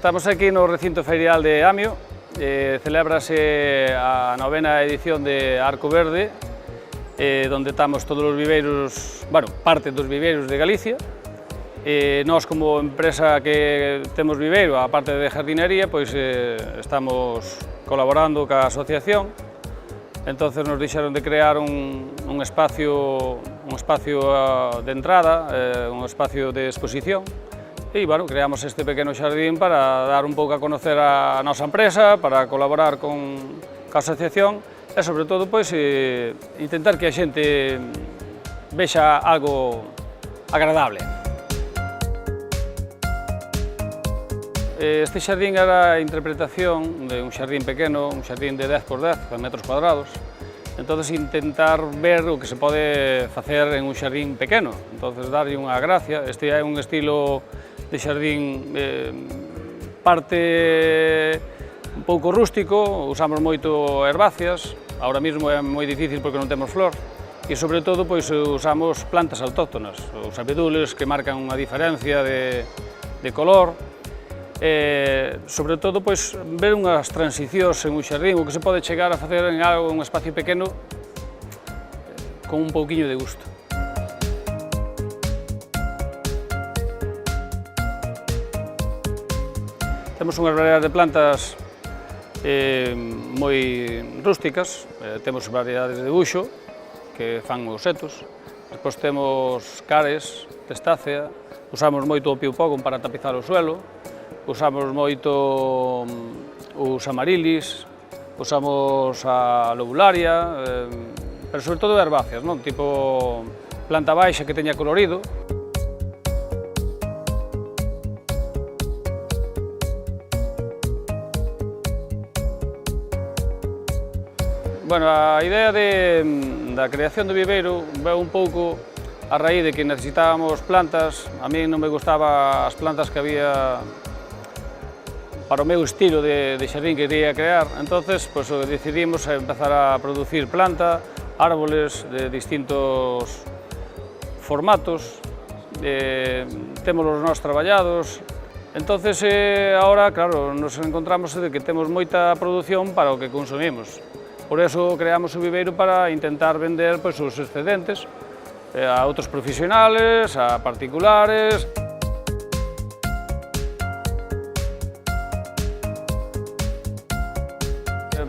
Estamos aquí no recinto ferial de Amio, celébrase a 9ª edición de Arco Verde, donde estamos todos os viveiros, bueno, parte dos viveiros de Galicia. Nós, como empresa que temos viveiro, a parte de jardinería, pois estamos colaborando ca asociación. Entonces nos dixeron de crear un espacio de entrada, un espacio de exposición. E, bueno, creamos este pequeno xardín para dar un pouco a conocer a nosa empresa, para colaborar con a asociación e, sobre todo, pois, intentar que a xente vexa algo agradable. Este xardín era a interpretación de un xardín pequeno, un xardín de 10 por 10 metros cuadrados. Entón, intentar ver o que se pode facer en un xardín pequeno. Entón, darlle unha gracia. Este é un estilo de xardín parte un pouco rústico, usamos moito herbáceas, ahora mesmo é moi difícil porque non temos flor, e sobre todo pois usamos plantas autóctonas, os abedules que marcan unha diferencia de color, sobre todo pois ver unhas transicións en un xardín, o que se pode chegar a facer en algo, un espacio pequeno, con un pouquiño de gusto. Temos unhas variedades de plantas moi rústicas, temos variedades de buxo, que fan os setos, despois temos cares, testácea, usamos moito o piupógon para tapizar o suelo, usamos moito os amarilis, usamos a lobularia, pero sobre todo herbáceas, non? Tipo planta baixa que teña colorido. Bueno, a idea da creación do viveiro veu un pouco a raíz de que necesitábamos plantas. A mí non me gustaban as plantas que había para o meu estilo de xardín que quería crear. Entonces, pues, decidimos empezar a producir planta, árboles de distintos formatos, temos os nós traballados. Entonces, ahora, claro, nos encontramos de que temos moita produción para o que consumimos. Por eso creamos o viveiro para intentar vender pois, os excedentes a outros profesionales, a particulares.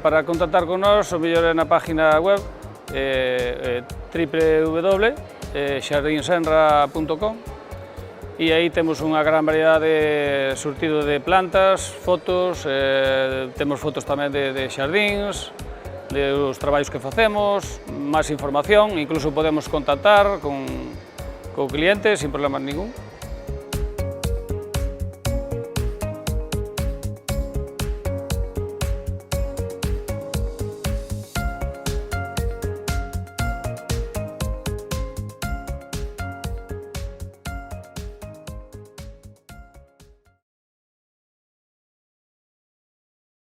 Para contactar con nós, o mellor é na página web www.xardinsenra.com, e aí temos unha gran variedade surtido de plantas, fotos, temos fotos tamén de xardíns, dos traballos que facemos, máis información, incluso podemos contactar con o cliente sin problema ningún.